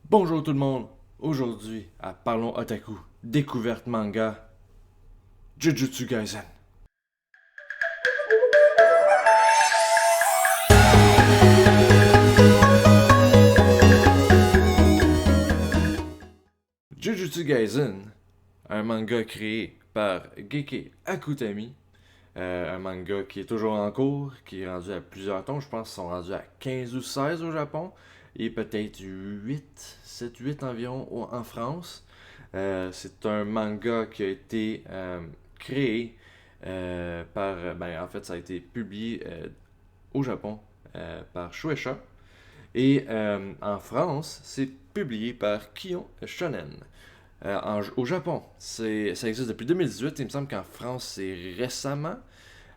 Bonjour tout le monde, aujourd'hui à Parlons Otaku, découverte manga, Jujutsu Kaisen. Jujutsu Kaisen, un manga créé par Geki Akutami, un manga qui est toujours en cours, qui est rendu à plusieurs tomes, je pense qu'ils sont rendus à 15 ou 16 au Japon, et peut-être 8, 7, 8 environ en France. C'est un manga qui a été créé en fait, ça a été publié au Japon par Shueisha. Et en France, c'est publié par Kion Shonen. Au Japon, ça existe depuis 2018. Il me semble qu'en France, c'est récemment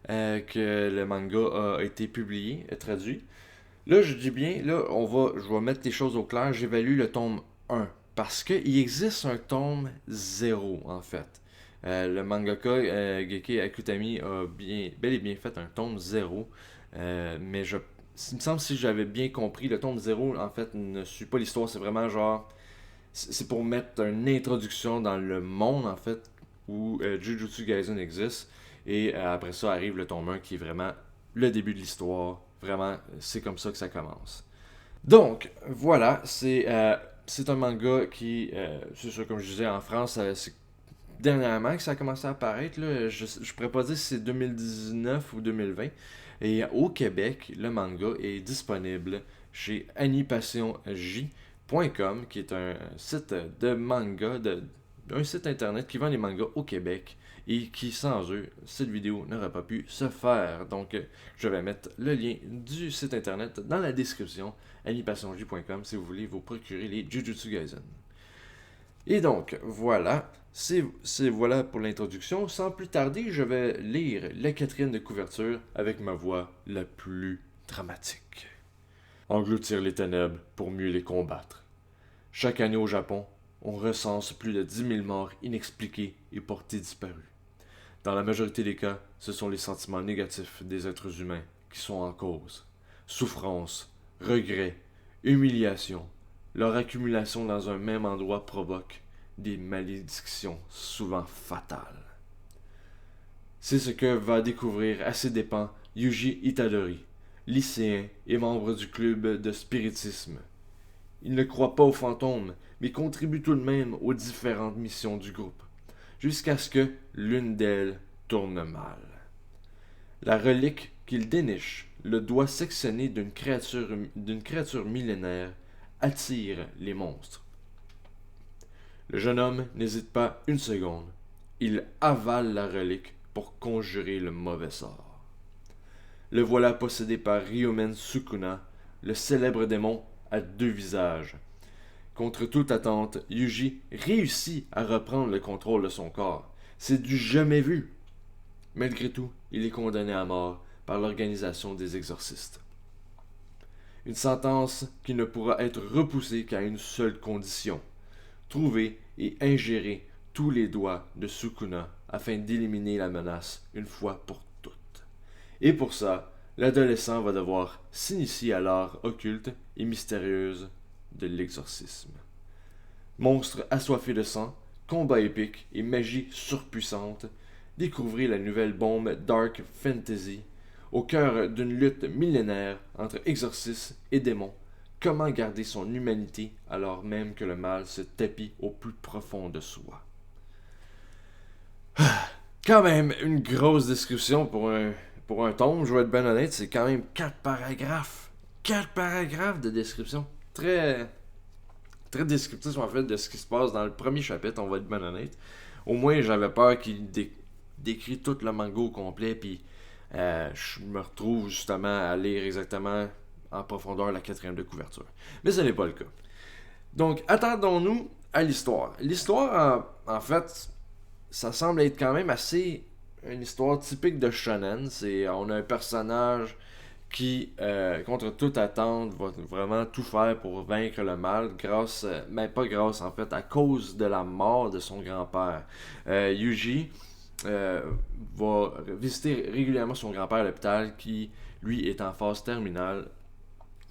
que le manga a été publié, traduit. Là, je dis bien, là, je vais mettre les choses au clair. J'évalue le tome 1. Parce qu'il existe un tome 0, en fait. Le mangaka Geki Akutami a bel et bien fait un tome 0. Mais il me semble, si j'avais bien compris, le tome 0, en fait, ne suit pas l'histoire. C'est vraiment genre. C'est pour mettre une introduction dans le monde, en fait, où Jujutsu Kaisen existe. Et après ça arrive le tome 1 qui est vraiment le début de l'histoire. Vraiment, c'est comme ça que ça commence. Donc, voilà, c'est un manga qui, c'est ça, comme je disais, en France, c'est dernièrement que ça a commencé à apparaître. Là, je pourrais pas dire si c'est 2019 ou 2020. Et au Québec, le manga est disponible chez animationj.com, qui est un site de manga, un site internet qui vend les mangas au Québec et qui, sans eux, cette vidéo n'aurait pas pu se faire. Donc, je vais mettre le lien du site internet dans la description, animationj.com, si vous voulez vous procurer les Jujutsu Kaisen. Et donc, voilà, voilà pour l'introduction. Sans plus tarder, je vais lire la quatrième de couverture avec ma voix la plus dramatique. Engloutir les ténèbres pour mieux les combattre. Chaque année au Japon, on recense plus de 10 000 morts inexpliquées et portées disparues. Dans la majorité des cas, ce sont les sentiments négatifs des êtres humains qui sont en cause. Souffrance, regret, humiliation. Leur accumulation dans un même endroit provoque des malédictions souvent fatales. C'est ce que va découvrir à ses dépens Yuji Itadori, lycéen et membre du club de spiritisme. Il ne croit pas aux fantômes, mais contribue tout de même aux différentes missions du groupe, jusqu'à ce que l'une d'elles tourne mal. La relique qu'il déniche, le doigt sectionné d'une créature millénaire, attire les monstres. Le jeune homme n'hésite pas une seconde. Il avale la relique pour conjurer le mauvais sort. Le voilà possédé par Ryomen Sukuna, le célèbre démon à deux visages. Contre toute attente, Yuji réussit à reprendre le contrôle de son corps. C'est du jamais vu. Malgré tout, il est condamné à mort par l'organisation des exorcistes. Une sentence qui ne pourra être repoussée qu'à une seule condition: trouver et ingérer tous les doigts de Sukuna afin d'éliminer la menace une fois pour toutes. Et pour ça, l'adolescent va devoir s'initier à l'art occulte et mystérieuse de l'exorcisme. Monstres assoiffés de sang, combats épiques et magie surpuissante, découvrez la nouvelle bombe Dark Fantasy au cœur d'une lutte millénaire entre exorcistes et démons. Comment garder son humanité alors même que le mal se tapit au plus profond de soi? Quand même une grosse description pour un tome, je vais être ben honnête, c'est quand même 4 paragraphes. 4 paragraphes de description. Très descriptif en fait de ce qui se passe dans le premier chapitre, on va être ben honnête. Au moins j'avais peur qu'il décrit tout le manga au complet, puis je me retrouve justement à lire exactement en profondeur la quatrième de couverture. Mais ce n'est pas le cas. Donc, attendons-nous à l'histoire. L'histoire, en fait, ça semble être quand même assez une histoire typique de shonen. On a un personnage qui, contre toute attente, va vraiment tout faire pour vaincre le mal, mais pas grâce en fait, à cause de la mort de son grand-père. Yuji va visiter régulièrement son grand-père à l'hôpital qui, lui, est en phase terminale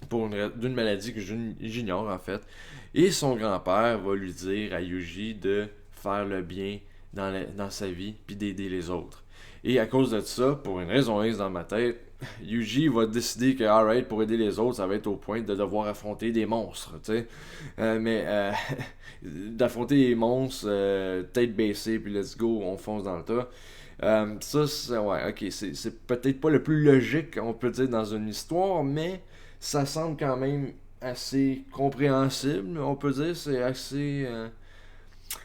d'une maladie que j'ignore en fait. Et son grand-père va lui dire à Yuji de faire le bien dans sa vie, puis d'aider les autres. Et à cause de ça, pour une raison X dans ma tête, Yuji va décider que, alright, pour aider les autres, ça va être au point de devoir affronter des monstres, tu sais. D'affronter les monstres, tête baissée, puis let's go, on fonce dans le tas. Ça, ouais, ok, c'est peut-être pas le plus logique, on peut dire, dans une histoire, mais ça semble quand même assez compréhensible, on peut dire, c'est assez...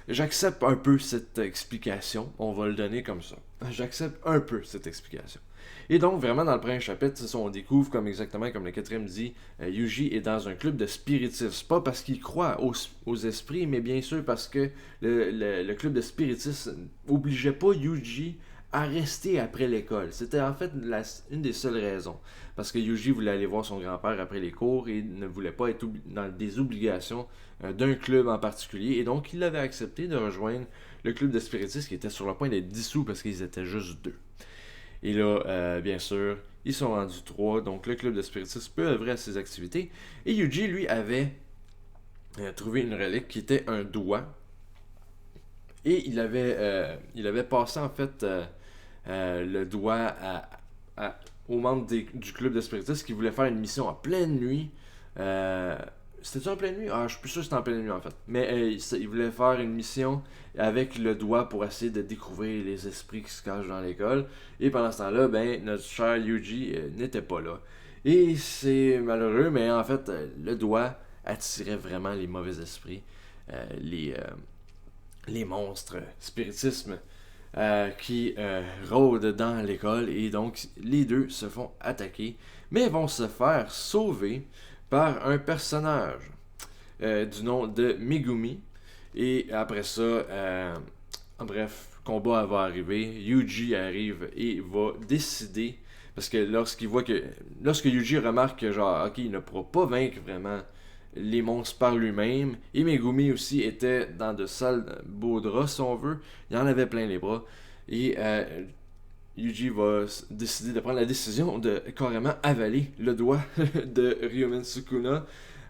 J'accepte un peu cette explication, on va le donner comme ça. J'accepte un peu cette explication. Et donc, vraiment, dans le premier chapitre, on découvre, exactement comme le quatrième dit, Yuji est dans un club de spiritisme. Pas parce qu'il croit aux esprits, mais bien sûr parce que le club de spiritisme n'obligeait pas Yuji à rester après l'école. C'était en fait une des seules raisons. Parce que Yuji voulait aller voir son grand-père après les cours et ne voulait pas être dans des obligations d'un club en particulier. Et donc, il avait accepté de rejoindre le club de spiritisme qui était sur le point d'être dissous parce qu'ils étaient juste 2. Et là, bien sûr, ils sont rendus 3, donc le club de spiritisme peut œuvrer à ses activités. Et Yuji, lui, avait trouvé une relique qui était un doigt. Et il avait passé, en fait, le doigt aux membres du club de spiritisme qui voulaient faire une mission en pleine nuit. C'était-tu en pleine nuit? Je suis plus sûr que c'était en pleine nuit en fait. Mais il voulait faire une mission avec le doigt pour essayer de découvrir les esprits qui se cachent dans l'école. Et pendant ce temps-là, notre cher Yuji n'était pas là. Et c'est malheureux, mais en fait, le doigt attirait vraiment les mauvais esprits, les monstres, spiritisme qui rôdent dans l'école. Et donc, les deux se font attaquer, mais vont se faire sauver par un personnage du nom de Megumi. Et après ça, bref, combat va arriver. Yuji arrive et va décider. Parce que lorsque Yuji remarque que genre, ok, il ne pourra pas vaincre vraiment les monstres par lui-même, et Megumi aussi était dans de sales beaux draps, si on veut, il en avait plein les bras. Et Yuji va décider de prendre la décision de carrément avaler le doigt de Ryomen Sukuna,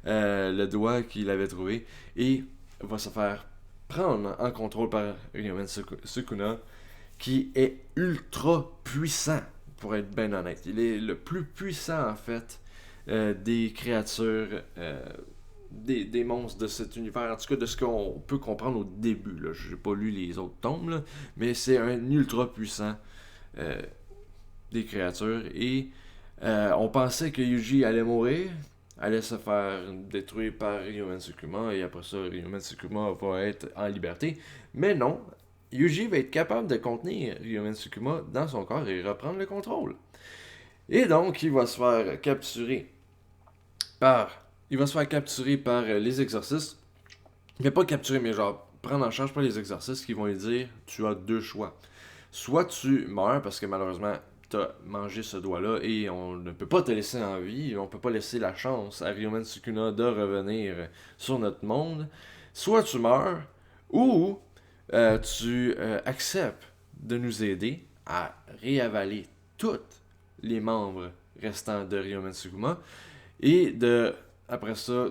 le doigt qu'il avait trouvé, et va se faire prendre en contrôle par Ryomen Sukuna, qui est ultra puissant, pour être bien honnête. Il est le plus puissant, en fait, des créatures, des monstres de cet univers, en tout cas de ce qu'on peut comprendre au début. Je n'ai pas lu les autres tomes, là, mais c'est un ultra puissant des créatures. Et on pensait que Yuji allait mourir, allait se faire détruire par Ryomen Sukuna, et après ça, Ryomen Sukuna va être en liberté. Mais non, Yuji va être capable de contenir Ryomen Sukuna dans son corps et reprendre le contrôle. Et donc, il va se faire capturer par les exorcistes. Mais pas capturer, mais genre prendre en charge par les exorcistes qui vont lui dire tu as 2 choix. Soit tu meurs parce que malheureusement tu as mangé ce doigt-là et on ne peut pas te laisser en vie, on peut pas laisser la chance à Ryomen Sukuna de revenir sur notre monde. Soit tu meurs ou tu acceptes de nous aider à réavaler tous les membres restants de Ryomen Sukuna et après ça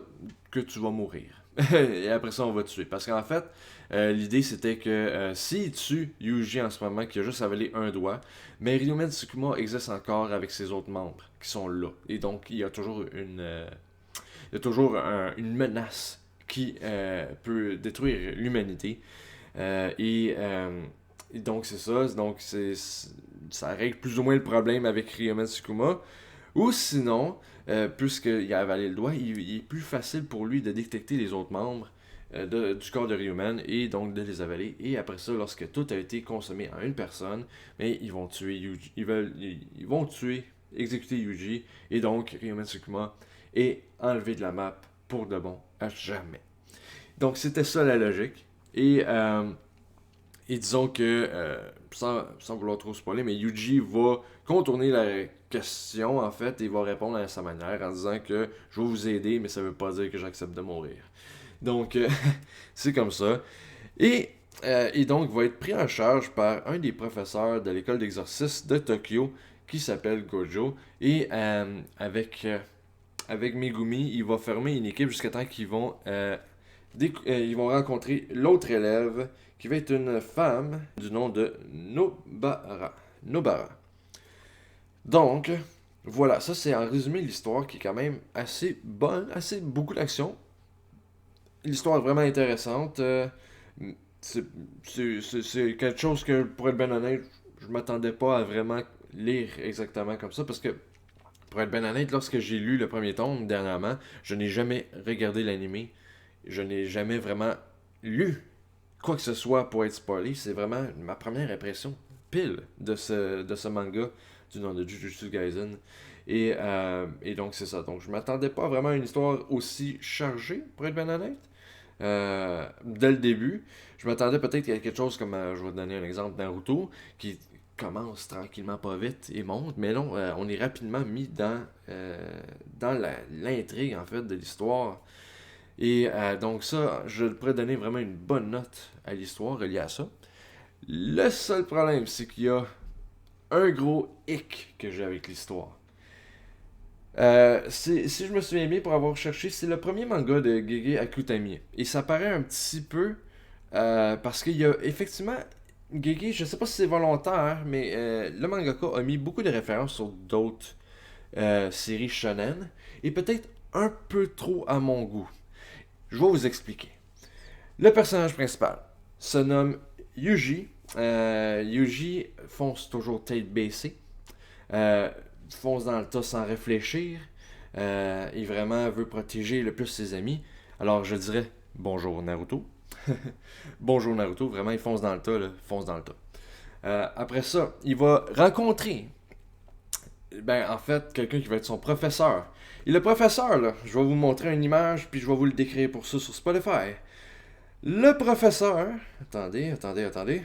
que tu vas mourir. Et après ça, on va te tuer. Parce qu'en fait, l'idée c'était que s'il tue Yuji en ce moment, qui a juste avalé un doigt, mais Ryomen Sukuna existe encore avec ses autres membres qui sont là. Et donc, il y a toujours une menace qui peut détruire l'humanité. Et donc, c'est ça. Donc, ça règle plus ou moins le problème avec Ryomen Sukuna. Ou sinon, puisqu'il a avalé le doigt, il est plus facile pour lui de détecter les autres membres du corps de Ryomen et donc de les avaler. Et après ça, lorsque tout a été consommé en une personne, mais ils vont tuer Yuji. Ils vont exécuter Yuji. Et donc, Ryomen Sukuna est enlevé de la map pour de bon à jamais. Donc, c'était ça la logique. Et disons que, sans vouloir trop spoiler, mais Yuji va contourner la question, en fait, et va répondre à sa manière en disant que je vais vous aider, mais ça veut pas dire que j'accepte de mourir. Donc, c'est comme ça. Et donc, va être pris en charge par un des professeurs de l'école d'exorcisme de Tokyo, qui s'appelle Gojo, et avec avec Megumi, il va former une équipe jusqu'à temps qu'ils vont, ils vont rencontrer l'autre élève qui va être une femme du nom de Nobara. Nobara. Donc, voilà, ça c'est en résumé l'histoire qui est quand même assez bonne, assez beaucoup d'action. L'histoire est vraiment intéressante. C'est quelque chose que, pour être bien honnête, je m'attendais pas à vraiment lire exactement comme ça parce que, pour être bien honnête, lorsque j'ai lu le premier tome dernièrement, je n'ai jamais regardé l'animé. Je n'ai jamais vraiment lu quoi que ce soit pour être spoilé. C'est vraiment ma première impression pile de ce manga du nom de Jujutsu Kaisen. Et donc c'est ça. Donc je m'attendais pas vraiment à une histoire aussi chargée, pour être bien honnête. Dès le début, je m'attendais peut-être à quelque chose comme, je vais te donner un exemple, Naruto, qui commence tranquillement pas vite et monte, mais non, on est rapidement mis dans l'intrigue en fait de l'histoire. Et donc ça, je pourrais donner vraiment une bonne note à l'histoire reliée à ça. Le seul problème, c'est qu'il y a un gros hic que j'ai avec l'histoire. Si je me souviens bien pour avoir cherché, c'est le premier manga de Gege Akutami. Et ça paraît un petit peu parce qu'il y a effectivement Gege, je sais pas si c'est volontaire, mais le mangaka a mis beaucoup de références sur d'autres séries shonen et peut-être un peu trop à mon goût. Je vais vous expliquer. Le personnage principal se nomme Yuji. Yuji fonce toujours tête baissée. Fonce dans le tas sans réfléchir. Il vraiment veut protéger le plus ses amis. Alors je dirais bonjour Naruto. Bonjour Naruto, vraiment il fonce dans le tas, là. Fonce dans le tas. Après ça, il va rencontrer, en fait, quelqu'un qui va être son professeur. Et le professeur, là, je vais vous montrer une image, puis je vais vous le décrire pour ça sur Spotify. Le professeur, attendez.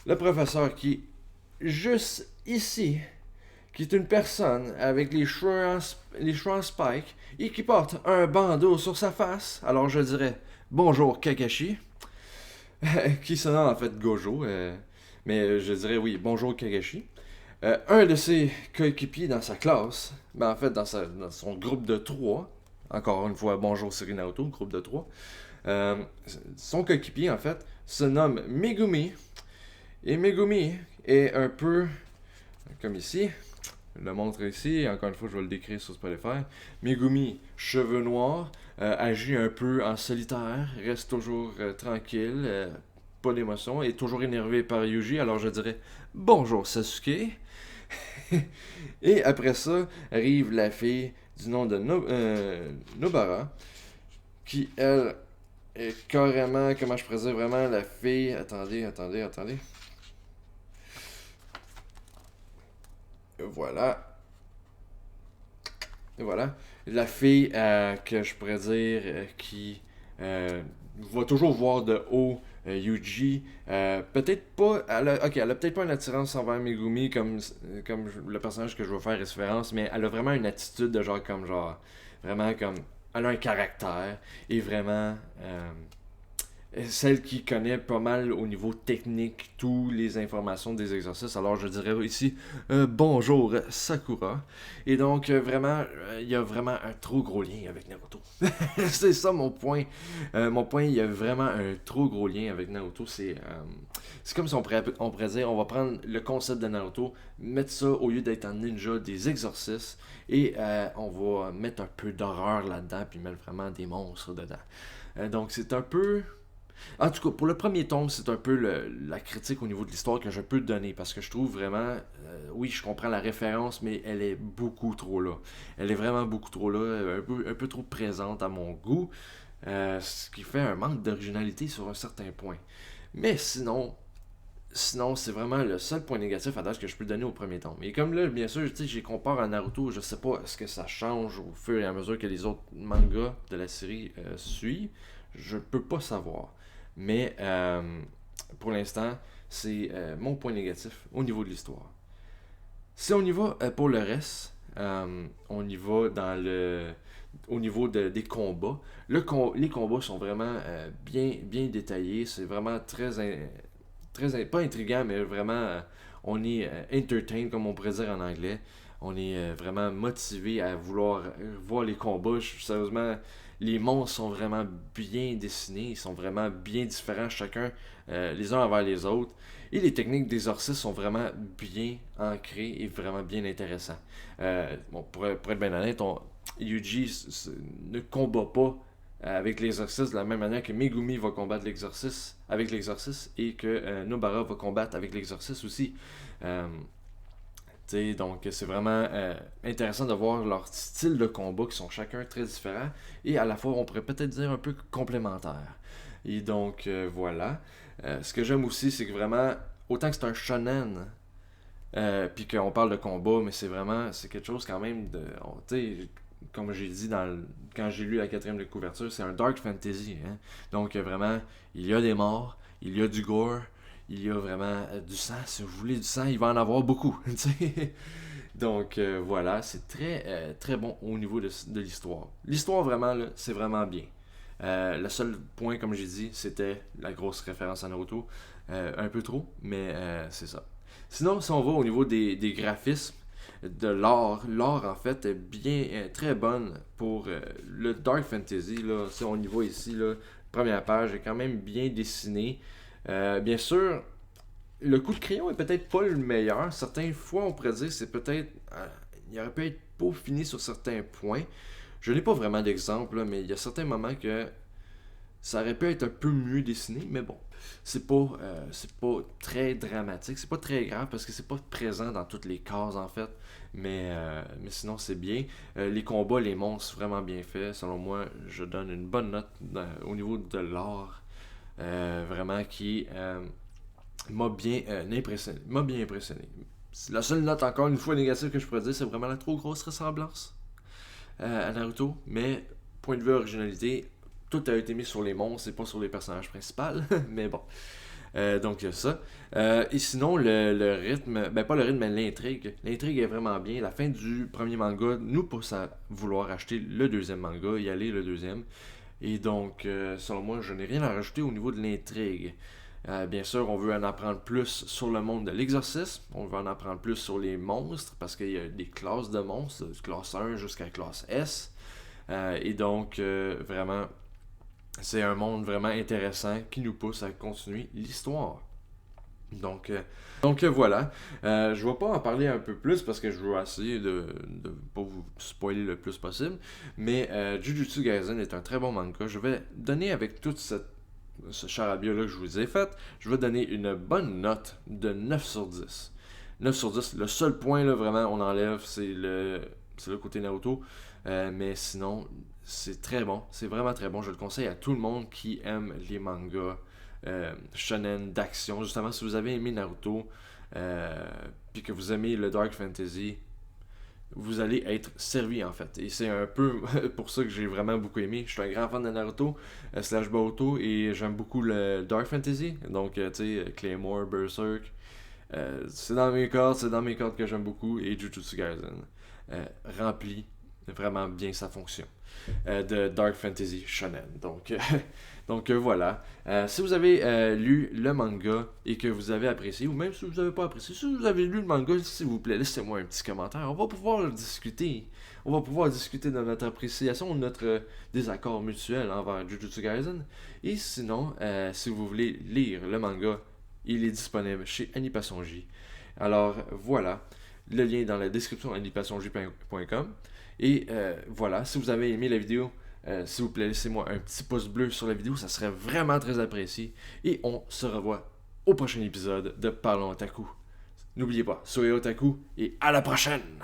Le professeur qui est juste ici, qui est une personne avec les cheveux en spike et qui porte un bandeau sur sa face. Alors je dirais bonjour Kakashi, qui se nomme en fait Gojo, mais je dirais oui, bonjour Kakashi. Un de ses coéquipiers dans sa classe, en fait dans son groupe de 3, encore une fois bonjour Siri Naoto, groupe de 3, son coéquipier en fait se nomme Megumi, et Megumi est un peu comme ici, je le montre ici, encore une fois je vais le décrire sur Spotify. Megumi, cheveux noirs, agit un peu en solitaire, reste toujours tranquille, pas d'émotion, est toujours énervé par Yuji, alors je dirais bonjour Sasuke. Et après ça, arrive la fille du nom de Nobara, qui elle est carrément, comment je pourrais dire, vraiment la fille. Attendez. Voilà. Et voilà. La fille que je pourrais dire qui va toujours voir de haut Yuji. Peut-être pas. Elle a peut-être pas une attirance envers Megumi comme le personnage que je veux faire référence, mais elle a vraiment une attitude de genre. Vraiment comme. Elle a un caractère et vraiment. Celle qui connaît pas mal au niveau technique toutes les informations des exercices. Alors je dirais ici bonjour Sakura. Et donc vraiment, il y a vraiment un trop gros lien avec Naruto. C'est ça mon point. Mon point, il y a vraiment un trop gros lien avec Naruto. C'est comme si on pourrait dire, on va prendre le concept de Naruto, mettre ça au lieu d'être un ninja des exercices, et on va mettre un peu d'horreur là-dedans, puis mettre vraiment des monstres dedans. Donc c'est un peu... En tout cas, pour le premier tome, c'est un peu la critique au niveau de l'histoire que je peux te donner. Parce que je trouve vraiment, oui, je comprends la référence, mais elle est beaucoup trop là. Elle est vraiment beaucoup trop là, un peu trop présente à mon goût. Ce qui fait un manque d'originalité sur un certain point. Mais sinon, c'est vraiment le seul point négatif à date que je peux donner au premier tome. Et comme là, bien sûr, j'ai comparé à Naruto, je sais pas est-ce que ça change au fur et à mesure que les autres mangas de la série suivent. Je peux pas savoir. Mais pour l'instant, c'est mon point négatif au niveau de l'histoire. Si on y va pour le reste, on y va au niveau des combats. Les combats sont vraiment bien détaillés. C'est vraiment pas intriguant, mais vraiment on est entertained, comme on pourrait dire en anglais. On est vraiment motivé à vouloir voir les combats. Sérieusement, les monstres sont vraiment bien dessinés, ils sont vraiment bien différents chacun les uns envers les autres. Et les techniques d'exorcisme sont vraiment bien ancrées et vraiment bien intéressantes. Pour être bien honnête, Yuji ne combat pas avec l'exorcisme de la même manière que Megumi va combattre l'exorcisme avec l'exorcisme et que Nobara va combattre avec l'exorcisme aussi. Donc c'est vraiment intéressant de voir leur style de combat qui sont chacun très différents et à la fois on pourrait peut-être dire un peu complémentaires. Et donc voilà. Ce que j'aime aussi c'est que vraiment, autant que c'est un shonen, puis qu'on parle de combat, mais c'est quelque chose quand même de... Comme j'ai dit quand j'ai lu la 4e de couverture, c'est un dark fantasy. Hein? Donc vraiment, il y a des morts, il y a du gore, il y a vraiment du sang. Si vous voulez du sang, il va en avoir beaucoup. Donc voilà, c'est très bon au niveau de l'histoire. L'histoire vraiment, là, c'est vraiment bien. Le seul point, comme j'ai dit, c'était la grosse référence à Naruto. Un peu trop, mais c'est ça. Sinon, si on va au niveau des graphismes, de l'art en fait est bien très bonne pour le Dark Fantasy. Là, si on y voit ici, là, première page est quand même bien dessinée. Bien sûr, le coup de crayon est peut-être pas le meilleur. Certaines fois, on pourrait dire que c'est peut-être. Il aurait pu être peaufiné sur certains points. Je n'ai pas vraiment d'exemple, là, mais il y a certains moments que ça aurait pu être un peu mieux dessiné, mais bon, c'est pas très dramatique, c'est pas très grave parce que c'est pas présent dans toutes les cases en fait, mais sinon c'est bien. Les combats, les monstres, vraiment bien faits. Selon moi, je donne une bonne note au niveau de l'art, vraiment qui m'a bien impressionné. La seule note encore une fois négative que je pourrais dire, c'est vraiment la trop grosse ressemblance à Naruto, mais point de vue originalité, tout a été mis sur les monstres et pas sur les personnages principaux, mais bon. Donc il y a ça. Et sinon, le rythme, ben pas le rythme, mais l'intrigue. L'intrigue est vraiment bien. La fin du premier manga nous pousse à vouloir acheter le deuxième manga, y aller le deuxième. Et donc, selon moi, je n'ai rien à rajouter au niveau de l'intrigue. Bien sûr, on veut en apprendre plus sur le monde de l'exorcisme. On veut en apprendre plus sur les monstres, parce qu'il y a des classes de monstres, de classe 1 jusqu'à classe S. Et donc, vraiment, c'est un monde vraiment intéressant qui nous pousse à continuer l'histoire. Donc voilà. Je vais pas en parler un peu plus parce que je veux essayer de pas vous spoiler le plus possible. Mais Jujutsu Kaisen est un très bon manga. Je vais donner avec toute ce charabia là que je vous ai fait, je vais donner une bonne note de 9 sur 10. 9 sur 10, le seul point là vraiment on enlève c'est le côté Naruto. Mais sinon, c'est très bon. C'est vraiment très bon. Je le conseille à tout le monde qui aime les mangas shonen d'action. Justement, si vous avez aimé Naruto, puis que vous aimez le Dark Fantasy, vous allez être servi en fait. Et c'est un peu pour ça que j'ai vraiment beaucoup aimé. Je suis un grand fan de Naruto, slash Boruto, et j'aime beaucoup le Dark Fantasy. Donc, tu sais, Claymore, Berserk. C'est dans mes cordes que j'aime beaucoup. Et Jujutsu Kaisen remplit vraiment bien sa fonction de Dark Fantasy Shonen. Donc voilà. Si vous avez lu le manga et que vous avez apprécié, ou même si vous n'avez pas apprécié, si vous avez lu le manga, s'il vous plaît, laissez-moi un petit commentaire. On va pouvoir discuter. On va pouvoir discuter de notre appréciation, de notre désaccord mutuel envers Jujutsu Kaisen. Et sinon, si vous voulez lire le manga, il est disponible chez Animation J. Alors voilà. Le lien est dans la description animationj.com. Et voilà, si vous avez aimé la vidéo, s'il vous plaît, laissez-moi un petit pouce bleu sur la vidéo, ça serait vraiment très apprécié. Et on se revoit au prochain épisode de Parlons Otaku. N'oubliez pas, soyez otaku et à la prochaine!